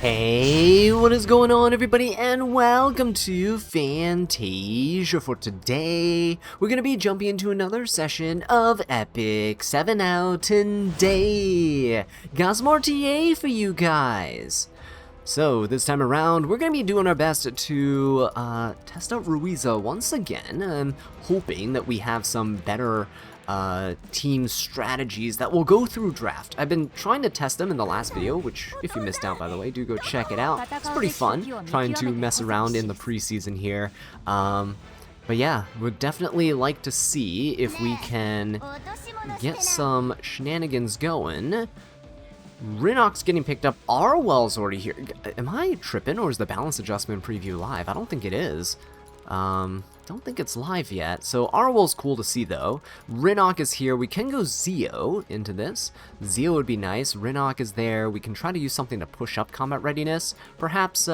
Hey, what is going on everybody, and welcome to Fantasia. For today, we're going to be jumping into another session of Epic 7 out today. Got some RTA for you guys. So, this time around, we're going to be doing our best to test out Ruiza once again. I'm hoping that we have some better team strategies that will go through draft. I've been trying to test them in the last video, which, if you missed out, by the way, do go check it out. It's pretty fun, trying to mess around in the preseason here. But yeah, would definitely like to see if we can get some shenanigans going. Rinnock's getting picked up. Arwell's already here. Am I tripping, or is the balance adjustment preview live? I don't think it is. Don't think it's live yet. So Arwell's cool to see though. Rinnock is here. We can go Zeo into this. Zeo would be nice. Rinnock is there. We can try to use something to push up combat readiness. Perhaps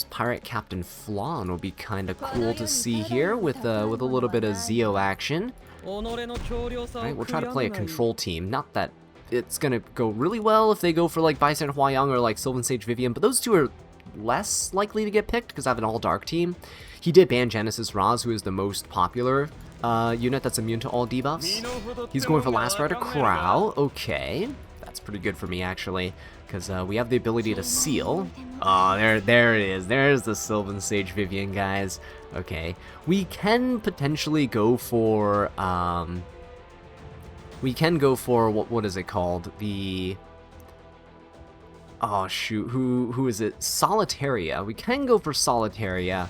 Pirate Captain Flan would be kind of cool to see here with a little bit of Zeo action. Alright, we'll try to play a control team. Not that it's gonna go really well if they go for like Bystander Hwa-Young or like Sylvan Sage Vivian, but those two are less likely to get picked because I have an all-dark team. He did ban Genesis Raz, who is the most popular unit that's immune to all debuffs. He's going for Last Rider Crow. Okay, that's pretty good for me actually, because we have the ability to seal. Oh, there it is. There's the Sylvan Sage Vivian, guys. Okay, we can potentially go for what is it called? The oh shoot, who is it? Solitaria. We can go for Solitaria.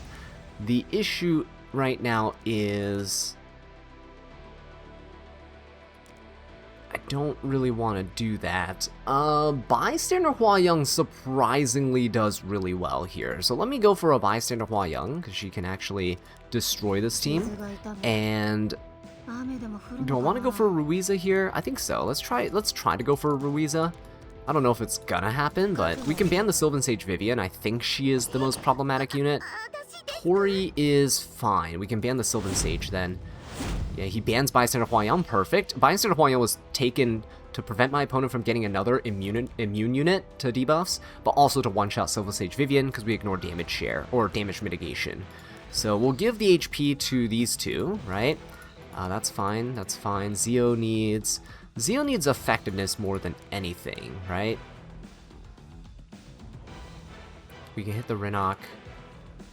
The issue right now is I don't really want to do that. Bystander Hwa-Young surprisingly does really well here. So let me go for a Bystander Hwa-Young, because she can actually destroy this team. And do I want to go for a Ruiza here? I think so. Let's try to go for a Ruiza. I don't know if it's gonna happen, but we can ban the Sylvan Sage Vivian. I think she is the most problematic unit. Tori is fine. We can ban the Sylvan Sage then. Yeah, he bans Bystander Hwa-Young. Perfect. Bystander Hwa-Young was taken to prevent my opponent from getting another immune unit to debuffs, but also to one-shot Sylvan Sage Vivian because we ignore damage share or damage mitigation. So we'll give the HP to these two, right? That's fine. That's fine. Zeo needs effectiveness more than anything, right? We can hit the Rinnock.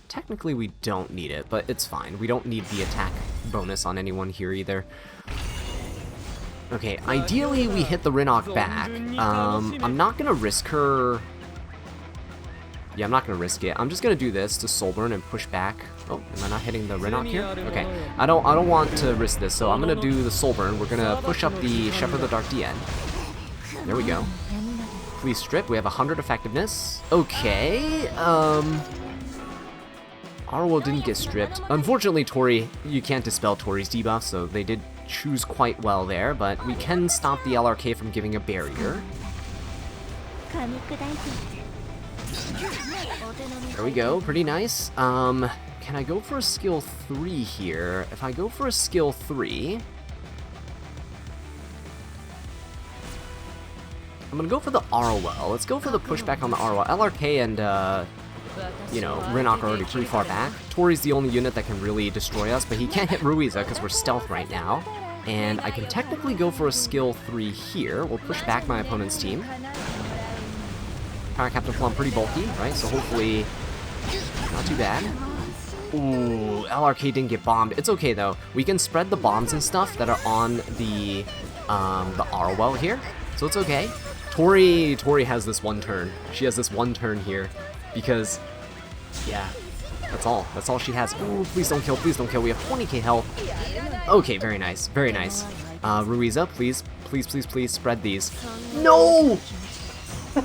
Technically, we don't need it, but it's fine. We don't need the attack bonus on anyone here either. Okay, ideally, we hit the Rinnock back. I'm not going to risk her. Yeah, I'm not going to risk it. I'm just going to do this to Soulburn and push back. Oh, am I not hitting the Rinnock here? Okay, I don't want to risk this, so I'm going to do the Soulburn. We're going to push up the Shepherd of the Dark DN. There we go. Please strip. We have 100 effectiveness. Okay, Arwell didn't get stripped. Unfortunately, Tori, you can't dispel Tori's debuff, so they did choose quite well there, but we can stop the LRK from giving a barrier. There we go, pretty nice. Can I go for a skill 3 here? If I go for a skill 3, I'm gonna go for the Arwell. Let's go for the pushback on the Arwell. LRK and you know, Rinnock are already pretty far back. Tori's the only unit that can really destroy us, but he can't hit Ruiza because we're stealth right now. And I can technically go for a skill 3 here. We'll push back my opponent's team. Pirate Captain Plum pretty bulky, right? So hopefully not too bad. Ooh, LRK didn't get bombed. It's okay though. We can spread the bombs and stuff that are on the Arwell here, so it's okay. Tori has this one turn. She has this one turn here. Because, yeah, that's all she has. Ooh, please don't kill, please don't kill. We have 20k health. Okay, very nice, very nice. Ruiza, please spread these. No!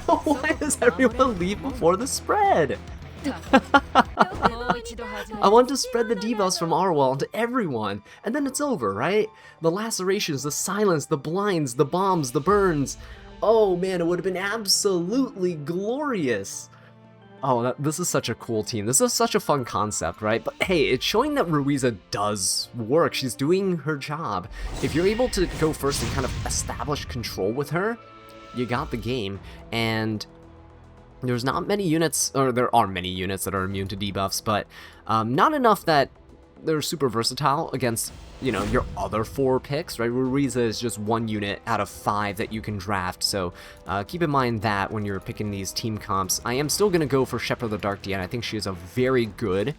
Why does everyone leave before the spread? I want to spread the debuffs from Arwell to everyone, and then it's over, right? The lacerations, the silence, the blinds, the bombs, the burns. Oh man, it would have been absolutely glorious. Oh, this is such a cool team. This is such a fun concept, right? But hey, it's showing that Ruiza does work. She's doing her job. If you're able to go first and kind of establish control with her, you got the game. And There's not many units, or there are many units that are immune to debuffs, but not enough that they're super versatile against, you know, your other 4 picks, right? Ruiza is just 1 unit out of 5 that you can draft, so keep in mind that when you're picking these team comps. I am still going to go for Shepherd of the Dark Deanna. I think she is a very good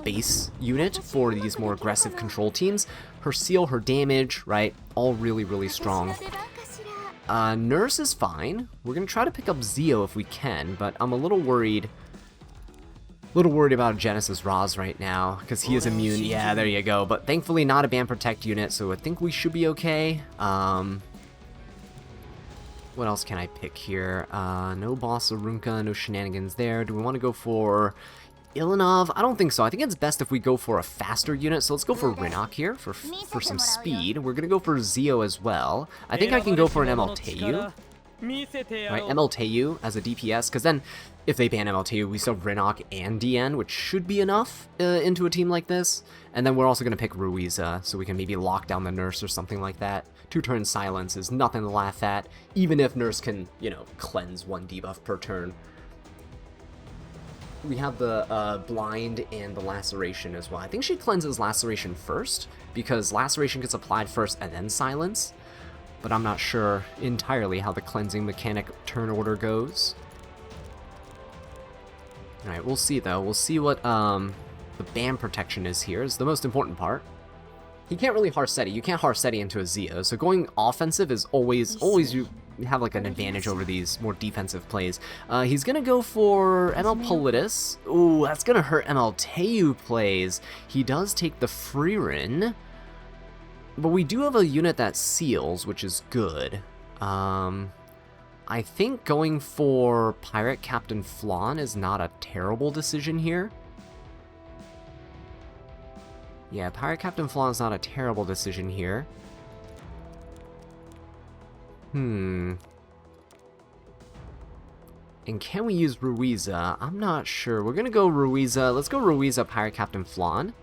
base unit for these more aggressive control teams. Her seal, her damage, right, all really, really strong. Nurse is fine. We're going to try to pick up Zio if we can, but I'm a little worried about Genesis Roz right now, because he is immune. Yeah, there you go. But thankfully not a Ban Protect unit, so I think we should be okay. What else can I pick here? No Boss Arunka, no shenanigans there. Do we want to go for Ilanov? I don't think so. I think it's best if we go for a faster unit, so let's go for Rinok here for some speed. We're going to go for Zio as well. I think I can go for an MLTU. Right, MLTU as a DPS, because then if they ban MLTU, we still have Rinok and DN, which should be enough into a team like this. And then we're also going to pick Ruiza, so we can maybe lock down the Nurse or something like that. 2-turn silence is nothing to laugh at, even if Nurse can, you know, cleanse 1 debuff per turn. We have the Blind and the Laceration as well. I think she cleanses Laceration first, because Laceration gets applied first and then Silence. But I'm not sure entirely how the cleansing mechanic turn order goes. Alright, we'll see though. We'll see what the ban protection is here. Is the most important part. He can't really Harseti. You can't Harseti into a Zio, so going offensive is always you have like an advantage over these more defensive plays. He's gonna go for ML Politis. Ooh, that's gonna hurt ML Teu plays. He does take the Freerin. But we do have a unit that seals, which is good. I think going for Pirate Captain Flan is not a terrible decision here. Yeah, Pirate Captain Flan is not a terrible decision here. And can we use Ruiza? I'm not sure. We're gonna go Ruiza. Let's go Ruiza, Pirate Captain Flan.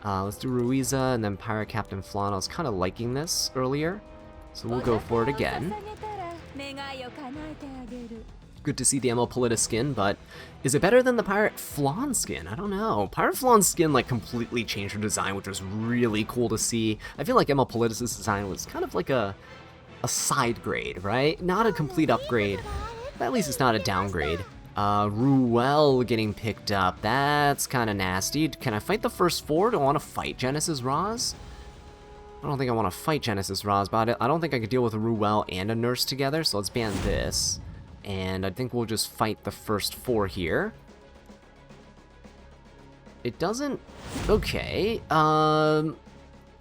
Let's do Ruiza and then Pirate Captain Flan. I was kind of liking this earlier, so we'll go for it again. Good to see the ML Politis skin, but is it better than the Pirate Flan skin? I don't know. Pirate Flan's skin like completely changed her design, which was really cool to see. I feel like ML Politis' design was kind of like a side grade, right? Not a complete upgrade, but at least it's not a downgrade. Ruel getting picked up. That's kind of nasty. Can I fight the first 4? Do I want to fight Genesis Roz? I don't think I want to fight Genesis Roz, but I don't think I could deal with a Ruel and a Nurse together, so let's ban this. And I think we'll just fight the first 4 here. It doesn't... Okay,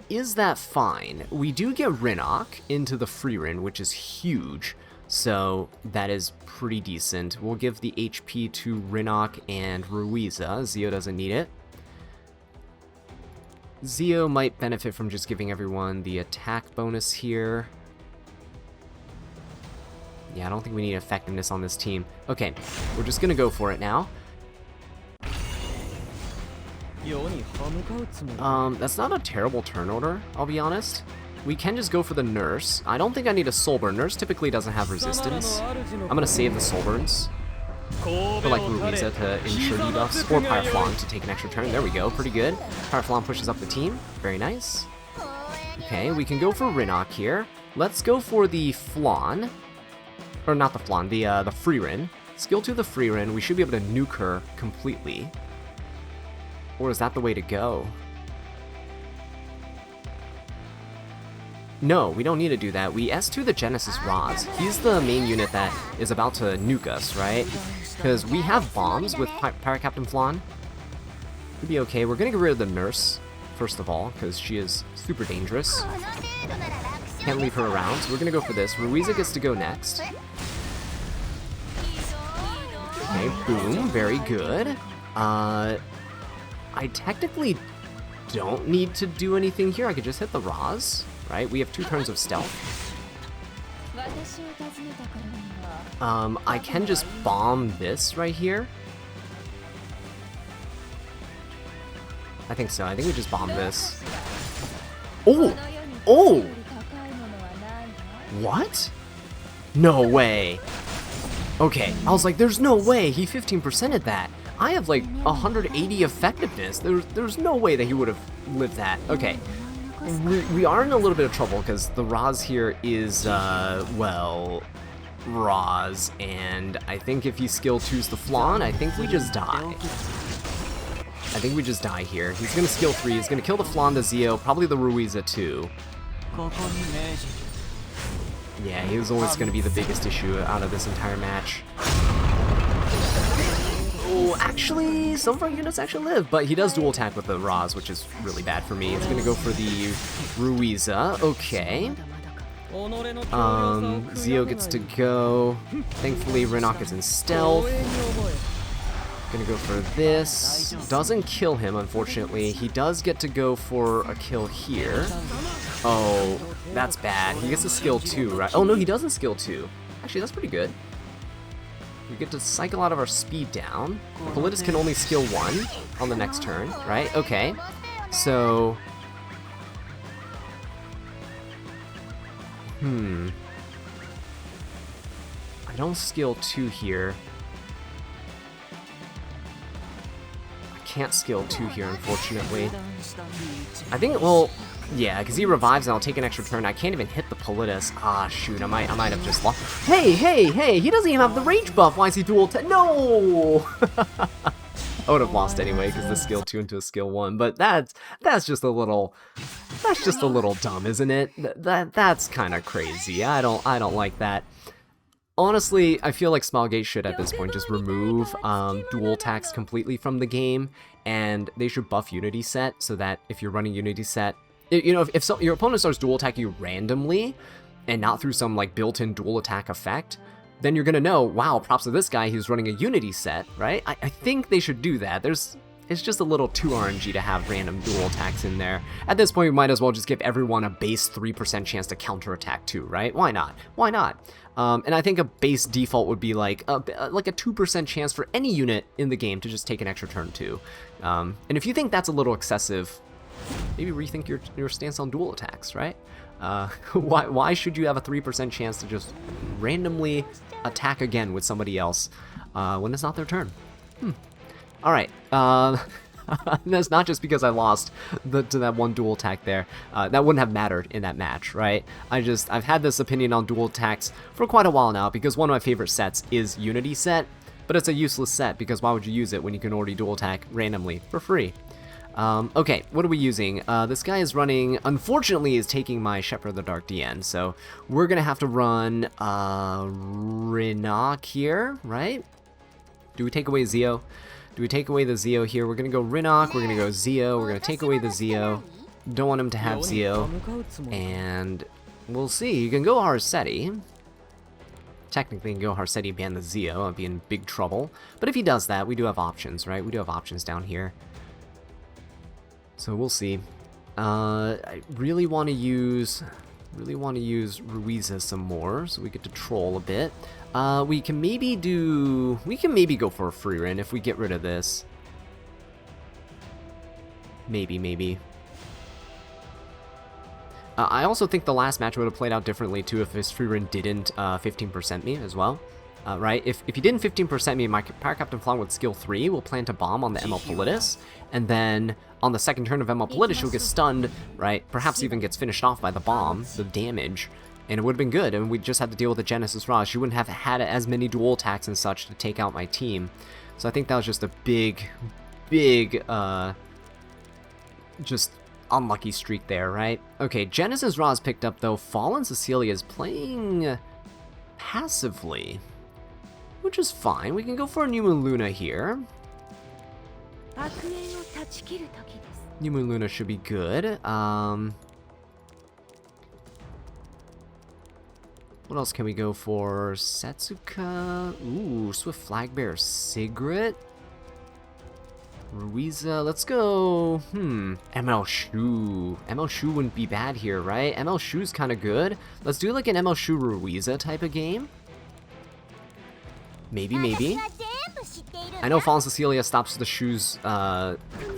is that fine? We do get Rinok into the Freerin, which is huge. So that is pretty decent. We'll give the HP to Rinok and Ruiza. Zio doesn't need it. Zio might benefit from just giving everyone the attack bonus here. Yeah, I don't think we need effectiveness on this team. Okay, we're just gonna go for it now. That's not a terrible turn order, I'll be honest. We can just go for the Nurse. I don't think I need a Soulburn. Nurse typically doesn't have resistance. I'm gonna save the Soulburns for like Ruiza to ensure debuffs, or Pirate Flan to take an extra turn. There we go, pretty good. Pirate Flan pushes up the team. Very nice. Okay, we can go for Rinok here. Let's go for the Flan. Or not the Flan, the Freerin. Skill to the Freerin. We should be able to nuke her completely. Or is that the way to go? No, we don't need to do that. We S2 the Genesis Roz. He's the main unit that is about to nuke us, right? Because we have bombs with Pirate Captain Flan. Could be okay. We're gonna get rid of the Nurse, first of all, because she is super dangerous. Can't leave her around, so we're gonna go for this. Ruiza gets to go next. Okay, boom, very good. I technically don't need to do anything here. I could just hit the Roz, right? We have 2 turns of stealth. I can just bomb this right here. I think so. I think we just bomb this. Oh! Oh! What? No way. Okay, I was like, there's no way he 15%ed that. I have like 180 effectiveness. There's no way that he would have lived that. Okay, we are in a little bit of trouble because the Roz here is, well, Roz, and I think if he skill 2's the Flan, I think we just die. I think we just die here. He's gonna skill 3, he's gonna kill the Flan, the Zio, probably the Ruiza too. Yeah, he was always gonna be the biggest issue out of this entire match. Oh, actually, some of our units actually live, but he does dual attack with the Roz, which is really bad for me. He's gonna go for the Ruiza. Okay. Zio gets to go. Thankfully, Renok is in stealth. Gonna go for this. Doesn't kill him, unfortunately. He does get to go for a kill here. Oh, that's bad. He gets to skill 2, right? Oh, no, he doesn't skill 2. Actually, that's pretty good. We get to cycle out of our speed down. Politis can only skill 1 on the next turn, right? Okay. So... I don't skill 2 here. I can't skill 2 here, unfortunately. I think, well, yeah, because he revives and I'll take an extra turn. I can't even hit the Politis. Ah, shoot, I might have just lost. Hey, he doesn't even have the rage buff. Why is he dual No! I would have lost anyway because the skill 2 into a skill 1, but that's just a little dumb, isn't it? That's kind of crazy. I don't like that. Honestly, I feel like Smilegate should at this point just remove dual attacks completely from the game, and they should buff Unity Set so that if you're running Unity Set, you know, if your opponent starts dual attacking you randomly and not through some like built-in dual attack effect, then you're gonna know, wow, props to this guy, he's running a Unity Set, right? I think they should do that. It's just a little too RNG to have random dual attacks in there. At this point, we might as well just give everyone a base 3% chance to counterattack too, right? Why not? Why not? And I think a base default would be like a 2% chance for any unit in the game to just take an extra turn too. And if you think that's a little excessive, maybe rethink your stance on dual attacks, right? Why should you have a 3% chance to just randomly attack again with somebody else when it's not their turn? Alright, that's not just because I lost to that one dual attack there. That wouldn't have mattered in that match, right? I've had this opinion on dual attacks for quite a while now because one of my favorite sets is Unity Set, but it's a useless set because why would you use it when you can already dual attack randomly for free? Okay, what are we using? This guy is running, unfortunately, is taking my Shepherd of the Dark DN, so we're gonna have to run Renok here, right? Do we take away Zio? Do we take away the Zio here? We're gonna go Renok, we're gonna go Zio, we're gonna take away the Zio. Don't want him to have Zio, and we'll see. You can go Harsetti. Technically, you can go Harsetti, ban the Zio, I'll be in big trouble. But if he does that, we do have options, right? We do have options down here. So we'll see. I really want to use Ruiza some more, so we get to troll a bit. We can maybe go for a free run if we get rid of this. Maybe. I also think the last match would have played out differently too if his free run didn't 15% me as well. Right? If he didn't 15% me, my Power Captain Flan with skill 3 will plan to bomb on the ML Politis, and then on the second turn of ML Politis, she'll get stunned, right? Perhaps even gets finished off by the bomb, the damage, and it would have been good, and we just had to deal with the Genesis Roz. She wouldn't have had as many dual attacks and such to take out my team. So I think that was just a big, just unlucky streak there, right? Okay, Genesis Roz picked up, though. Fallen Cecilia is playing passively, which is fine. We can go for a New Moon Luna here. New Moon Luna should be good. What else can we go for? Setsuka. Ooh, Swift Flag Bearer Sigrid. Ruiza. Let's go. ML Shu. ML Shu wouldn't be bad here, right? ML Shu's kind of good. Let's do like an ML Shu Ruiza type of game. Maybe. I know Fallen Cecilia stops the Shu's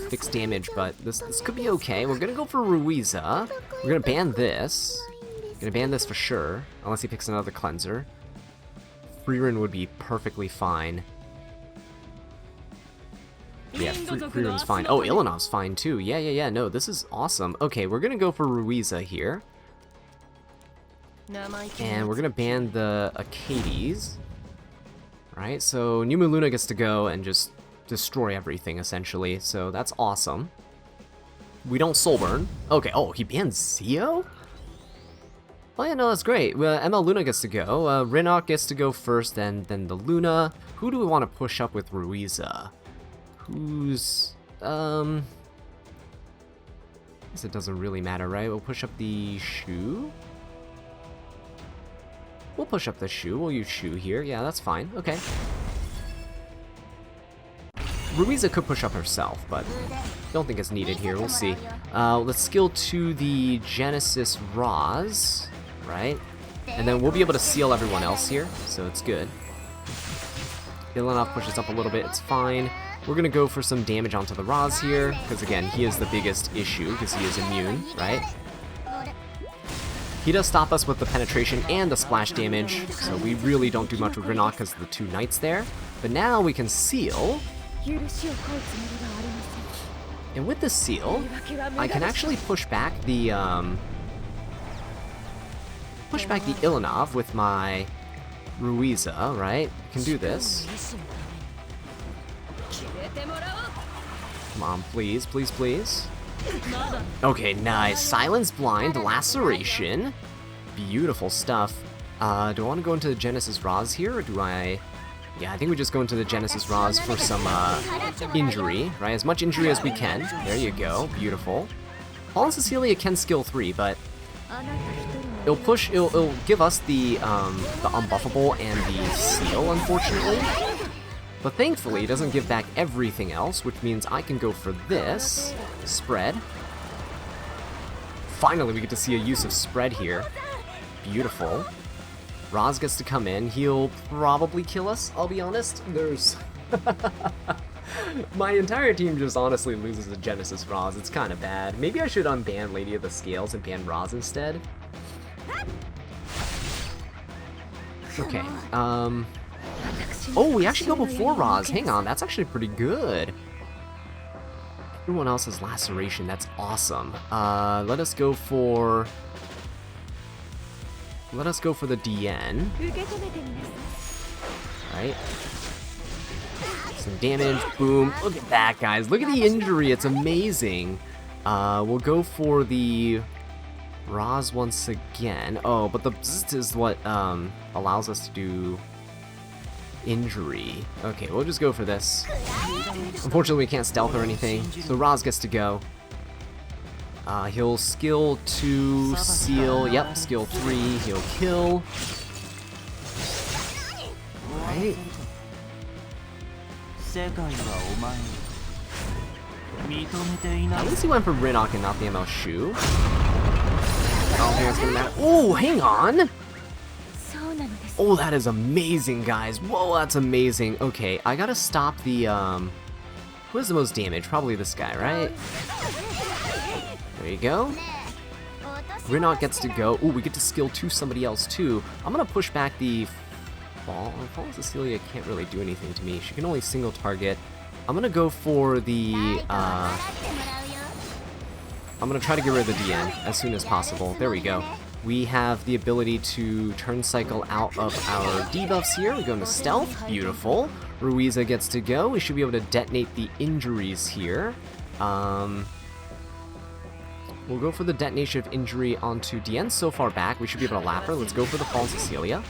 fixed damage, but this could be okay. We're gonna go for Ruiza. We're gonna ban this. Gonna ban this for sure, unless he picks another cleanser. Frieren would be perfectly fine. Yeah, Frieren's fine. Oh, Ilanov's fine too. Yeah. No, this is awesome. Okay, we're gonna go for Ruiza here. And we're gonna ban the Acades. Right, so Numu Luna gets to go and just destroy everything, essentially. So that's awesome. We don't Soulburn. Okay, oh, he bans Zio? Oh yeah, no, that's great. ML Luna gets to go. Rinok gets to go first, then the Luna. Who do we want to push up with Ruiza? Who's... I guess it doesn't really matter, right? We'll push up the Shu. We'll push up the Shu. We'll use Shu here. Yeah, that's fine. Okay. Ruiza could push up herself, but don't think it's needed here. We'll see. Let's skill to the Genesis Roz, right? And then we'll be able to seal everyone else here, so it's good. Ilanov pushes up a little bit. It's fine. We're going to go for some damage onto the Roz here, because again, he is the biggest issue, because he is immune, right? He does stop us with the penetration and the splash damage, so we really don't do much with Rinok because of the 2 knights there. But now we can seal. And with the seal, I can actually push back the Ilanov with my Ruiza, right? I can do this. Come on, please, please, please. Okay, nice. Silence Blind, Laceration. Beautiful stuff. Do I want to go into the Genesis Roz here, or do I... Yeah, I think we just go into the Genesis Roz for some injury, right? As much injury as we can. There you go. Beautiful. Fallen Cecilia can skill 3, but it'll give us the unbuffable and the seal, unfortunately. But thankfully, it doesn't give back everything else, which means I can go for this. Spread. Finally, we get to see a use of spread here. Beautiful. Roz gets to come in. He'll probably kill us, I'll be honest. There's... My entire team just honestly loses to Genesis Roz. It's kind of bad. Maybe I should unban Lady of the Scales and ban Roz instead. Okay, oh, we actually go before Roz. Hang on, that's actually pretty good. Everyone else has Laceration. That's awesome. Let us go for the DN. Right. Some damage. Boom. Look at that, guys. Look at the injury. It's amazing. We'll go for the Roz once again. Oh, but the Bzzzt is what allows us to do injury. Okay, we'll just go for this. Unfortunately, we can't stealth or anything, so Roz gets to go. He'll skill 2, seal. Yep, skill 3, he'll kill. Right. At least he went for Rinok and not the ML Shu. I don't think that's gonna matter. Oh, hang on! Oh, that is amazing, guys. Whoa, that's amazing. Okay, I gotta stop the, who has the most damage? Probably this guy, right? There you go. Rinok gets to go. Ooh, we get to skill 2 somebody else, too. I'm gonna push back the... Fallen Cecilia can't really do anything to me. She can only single target. I'm gonna go for the, I'm gonna try to get rid of the DN as soon as possible. There we go. We have the ability to turn cycle out of our debuffs here. We go into stealth. Beautiful. Ruiza gets to go. We should be able to detonate the injuries here. We'll go for the detonation of injury onto DN. So far back, we should be able to lap her. Let's go for the Fallen Cecilia.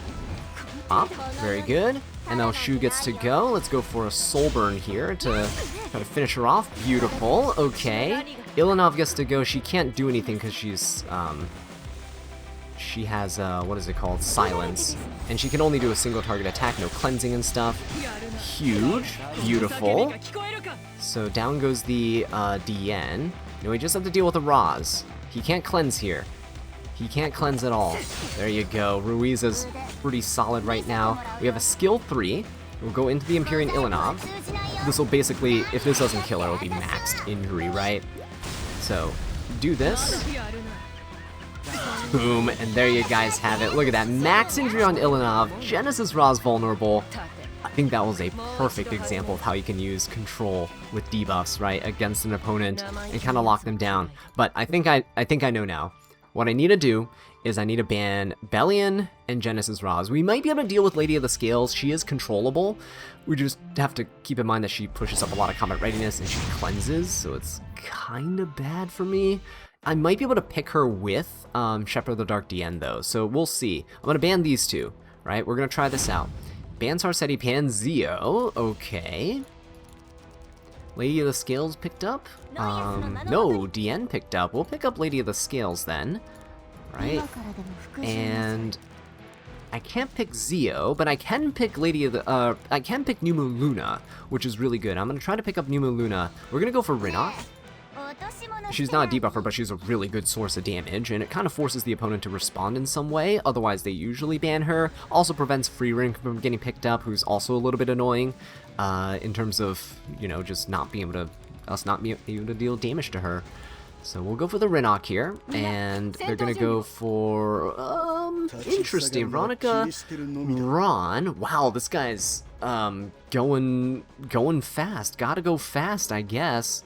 Up. Very good. And now Shu gets to go. Let's go for a soul burn here to try to finish her off. Beautiful. Okay. Ilanov gets to go. She can't do anything because she's, she has, what is it called? Silence. And she can only do a single target attack, no cleansing and stuff. Huge. Beautiful. So down goes the DN. Now we just have to deal with the Roz. He can't cleanse here. He can't cleanse at all. There you go. Ruiza's pretty solid right now. We have a skill 3. We'll go into the Empyrean Ilanov. This will basically, if this doesn't kill her, it'll be maxed injury, right? So, do this. Boom, and there you guys have it. Look at that. Max injury on Ilinov. Genesis Ra's vulnerable. I think that was a perfect example of how you can use control with debuffs, right, against an opponent and kind of lock them down. But I think I know now. What I need to do is I need to ban Bellion and Genesis Raz. We might be able to deal with Lady of the Scales. She is controllable. We just have to keep in mind that she pushes up a lot of combat readiness and she cleanses, so it's kind of bad for me. I might be able to pick her with Shepherd of the Dark DN though, so we'll see. I'm going to ban these two, right? We're going to try this out. Ban Sarsetti, ban Zio. Okay. Lady of the Scales picked up? No, DN picked up. We'll pick up Lady of the Scales then. Right? And I can't pick Zio, but I can pick I can pick New Moon Luna, which is really good. I'm gonna try to pick up New Moon Luna. We're gonna go for Rinok. She's not a debuffer, but she's a really good source of damage, and it kind of forces the opponent to respond in some way, otherwise they usually ban her. Also prevents Free Ring from getting picked up, who's also a little bit annoying, in terms of, you know, just not being able to deal damage to her. So we'll go for the Rinok here, and they're gonna go for, interesting, Veronica Ron. Wow, this guy's, going fast. Gotta go fast, I guess.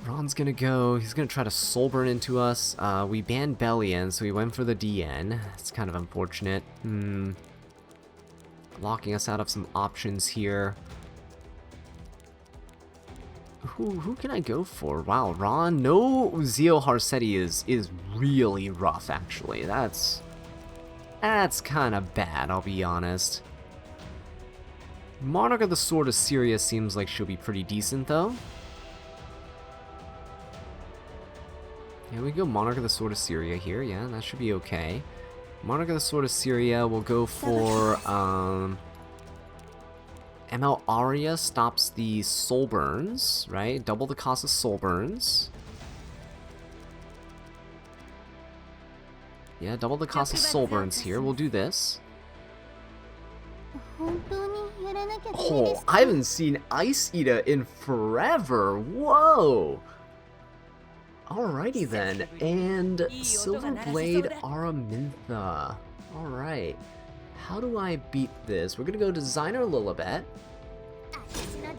Ron's gonna go, he's gonna try to soul burn into us. We banned Bellion, so we went for the DN. It's kind of unfortunate. Locking us out of some options here. Who can I go for? Wow, Ron, no Zio Harsetti is really rough, actually. That's kind of bad, I'll be honest. Monarch of the Sword of Syria seems like she'll be pretty decent, though. Yeah, we go Monarch of the Sword of Syria here. Yeah, that should be okay. Monarch of the Sword of Syria, we'll go for, ML Aria stops the soul burns, right? Double the cost of soul burns. Yeah, double the cost of soul burns here. We'll do this. Oh, I haven't seen Ice Eater in forever. Whoa! Alrighty then, and Silverblade Araminta. Alright. How do I beat this? We're gonna go Designer Lilibet.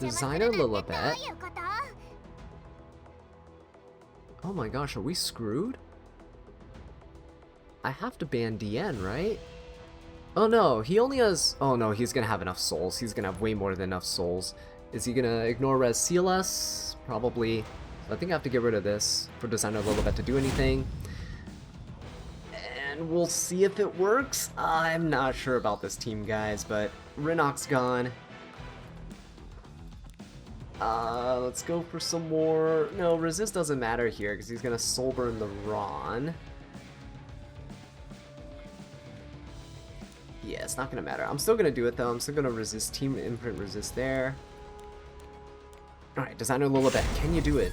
Designer Lilibet. Oh my gosh, are we screwed? I have to ban DN, right? Oh no, he only has... Oh no, he's gonna have enough souls. He's gonna have way more than enough souls. Is he gonna ignore Res CLS? Probably. So I think I have to get rid of this for Designer Lilibet to do anything. And we'll see if it works. I'm not sure about this team, guys, but Rinok's gone. Let's go for some more... No, resist doesn't matter here, because he's gonna soul burn the Ron. Yeah, it's not gonna matter. I'm still gonna do it, though. I'm still gonna resist Team Imprint resist there. Alright, Designer Lilibet, can you do it?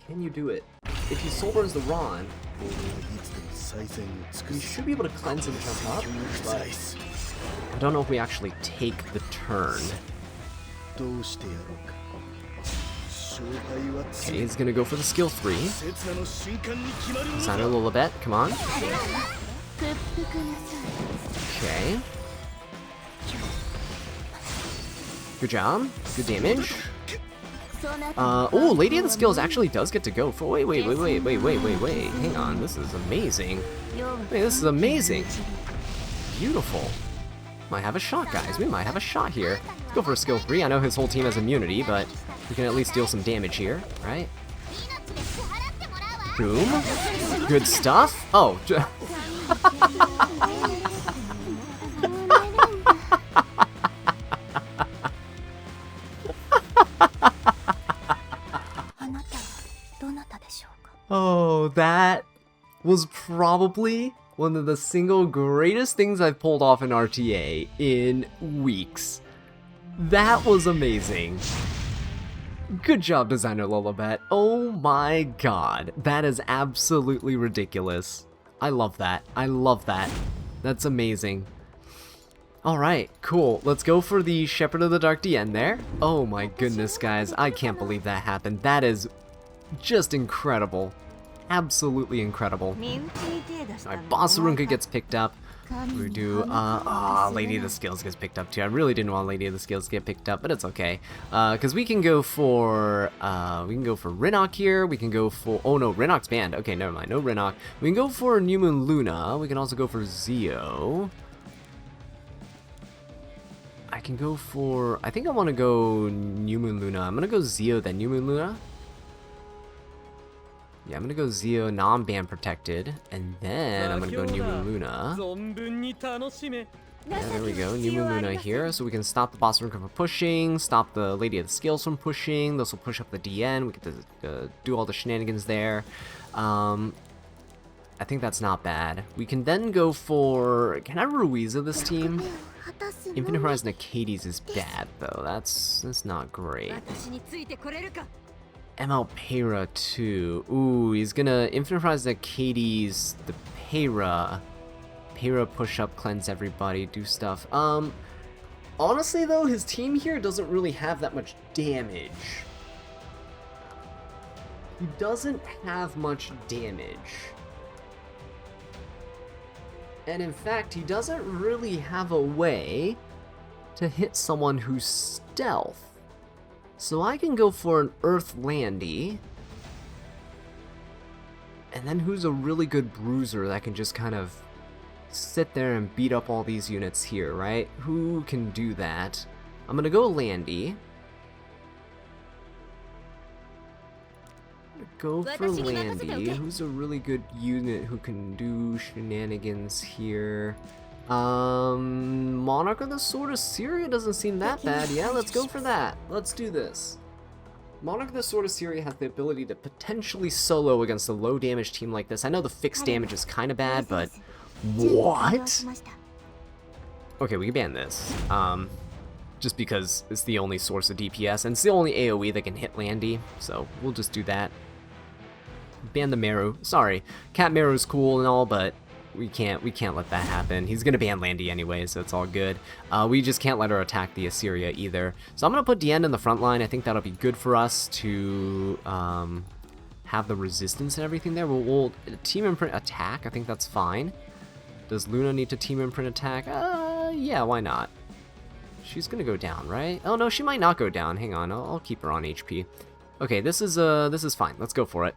Can you do it? If he soul burns the Ron, we should be able to cleanse and jump up, but I don't know if we actually take the turn. Okay, he's gonna go for the skill 3. Designer Lilibet, come on. Okay. Good job. Good damage. Oh, Lady of the Skills actually does get to go for... Wait. Hang on, this is amazing. Wait, this is amazing. Beautiful. Might have a shot, guys. We might have a shot here. Let's go for a skill 3. I know his whole team has immunity, but we can at least deal some damage here, right? Boom. Good stuff. Oh. Oh, that was probably one of the single greatest things I've pulled off in RTA in weeks. That was amazing. Good job, Designer Lilibet. Oh my god, that is absolutely ridiculous. I love that. I love that. That's amazing. Alright, cool. Let's go for the Shepherd of the Dark DN there. Oh my goodness, guys. I can't believe that happened. That is just incredible. absolutely incredible. Alright, Bossarunka gets picked up. We do, Lady of the Scales gets picked up too. I really didn't want Lady of the Scales to get picked up, but it's okay. Because we can go for Rinnock here. We can go for, oh no, Rinnock's banned. Okay, never mind, no Rinnock. We can go for New Moon Luna. We can also go for Zeo. I can go for, I think I want to go New Moon Luna. I'm going to go Zeo, then New Moon Luna. Yeah, I'm gonna go Zeo non-ban protected, and then I'm gonna go New Moon Luna. Yeah, there we go, New Moon Luna here, so we can stop the Bossarunka from pushing, stop the Lady of the Scales from pushing. This will push up the DN. We get to do all the shenanigans there. I think that's not bad. We can then go for, can I Ruiza this team? Infinite Horizon Acades is bad though. That's not great. ML Pera too. Ooh, he's gonna Infinite Horizon Acades, the Pera push up, cleanse everybody, do stuff. Honestly though, his team here doesn't really have that much damage. He doesn't have much damage. And in fact, he doesn't really have a way to hit someone who's stealth. So I can go for an Earth Landy. And then who's a really good bruiser that can just kind of sit there and beat up all these units here, right? Who can do that? I'm gonna go Landy. Go for Landy. Who's a really good unit who can do shenanigans here? Monarch of the Sword of Syria doesn't seem that bad. Yeah, let's go for that. Let's do this. Monarch of the Sword of Syria has the ability to potentially solo against a low damage team like this. I know the fixed damage is kind of bad, but what? Okay, we can ban this. Just because it's the only source of DPS and it's the only AoE that can hit Landy, so we'll just do that. Ban the Meru. Sorry, Cat Meru's cool and all, but we can't let that happen. He's gonna ban Landy anyway, so it's all good. We just can't let her attack the Assyria either. So I'm gonna put Dien in the front line. I think that'll be good for us to have the resistance and everything there. We'll team imprint attack. I think that's fine. Does Luna need to team imprint attack? Yeah, why not? She's gonna go down, right? Oh no, she might not go down. Hang on, I'll keep her on HP. Okay, this is fine. Let's go for it.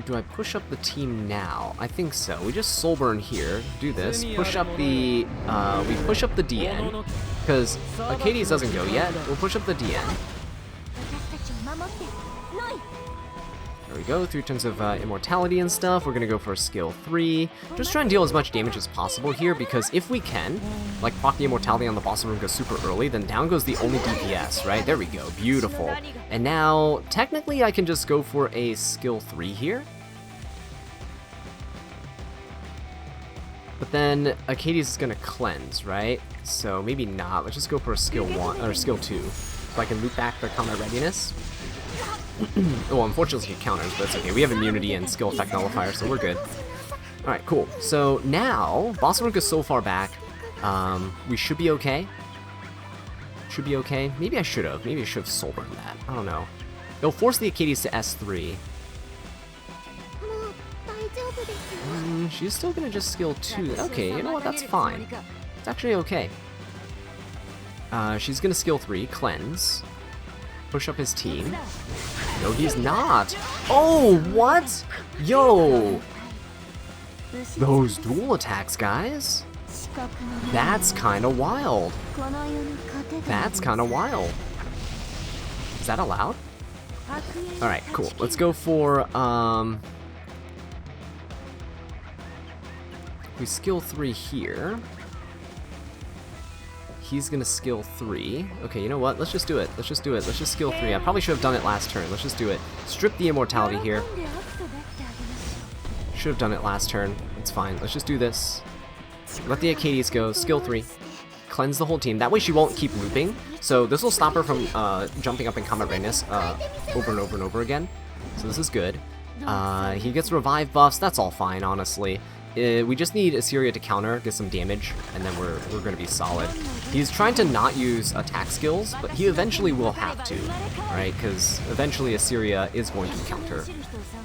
Do I push up the team now? I think so. We just soul burn here. Do this. Push up the, we push up the DN. Because Acades doesn't go yet. We'll push up the DN. There we go, 3 turns of immortality and stuff. We're gonna go for a skill 3. Just try and deal as much damage as possible here, because if we can, like, proc the immortality on the Bossarunka super early, then down goes the only DPS, right? There we go, beautiful. And now, technically, I can just go for a skill 3 here. But then Acades is gonna cleanse, right? So maybe not. Let's just go for a skill 1 or skill 2, so I can loop back the combat readiness. Well, unfortunately it counters, but it's okay. We have immunity and skill effect nullifier, so we're good. Alright, cool. So now, Bossarunka's so far back. We should be okay. Should be okay. Maybe I should have. Maybe I should have soul burned that. I don't know. It'll force the Acades to S3. She's still gonna just skill 2. Okay, you know what? That's fine. It's actually okay. She's gonna skill 3, cleanse. Push up his team. No, he's not. Oh, what? Yo. Those dual attacks, guys. That's kind of wild. That's kind of wild. Is that allowed? Alright, cool. Let's go for, we skill 3 here. He's gonna skill 3. Okay, you know what? Let's just do it. Let's just do it. Let's just skill 3. I probably should have done it last turn. Let's just do it. Strip the immortality here. Should have done it last turn. It's fine. Let's just do this. Let the Acades go. Skill 3. Cleanse the whole team. That way she won't keep looping. So this will stop her from jumping up in combat readiness over and over and over again. So this is good. He gets revive buffs. That's all fine, honestly. We just need Assyria to counter, get some damage, and then we're going to be solid. He's trying to not use attack skills, but he eventually will have to, right? Because eventually Assyria is going to counter.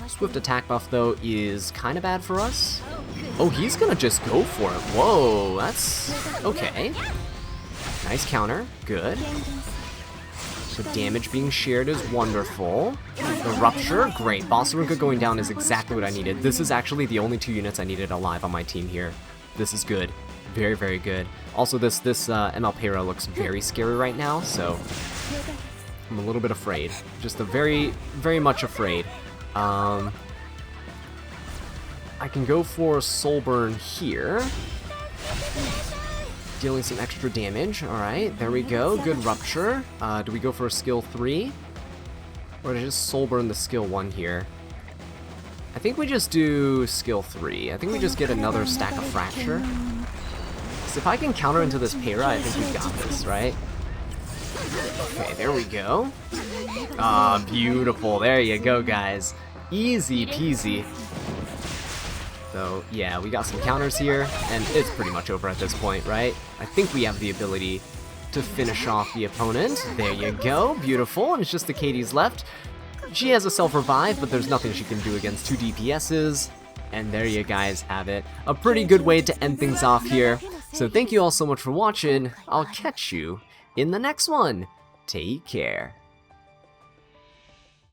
Swift attack buff, though, is kind of bad for us. Oh, he's going to just go for it. Whoa, that's okay. Nice counter. Good. The damage being shared is wonderful. The Rupture, great. Bossarunka going down is exactly what I needed. This is actually the only 2 units I needed alive on my team here. This is good. Very, very good. Also, this ML Pera looks very scary right now, so I'm a little bit afraid. Just very, very much afraid. I can go for Soulburn here. Dealing some extra damage. Alright, there we go. Good Rupture. Do we go for a skill 3? Or just Soulburn the skill 1 here? I think we just do skill 3. I think we just get another stack of Fracture. So if I can counter into this Pera, I think we've got this, right? Okay, there we go. Ah, beautiful. There you go, guys. Easy peasy. So, yeah, we got some counters here, and it's pretty much over at this point, right? I think we have the ability to finish off the opponent. There you go, beautiful, and it's just the Katie's left. She has a self-revive, but there's nothing she can do against 2 DPSs. And there you guys have it. A pretty good way to end things off here. So thank you all so much for watching. I'll catch you in the next one. Take care.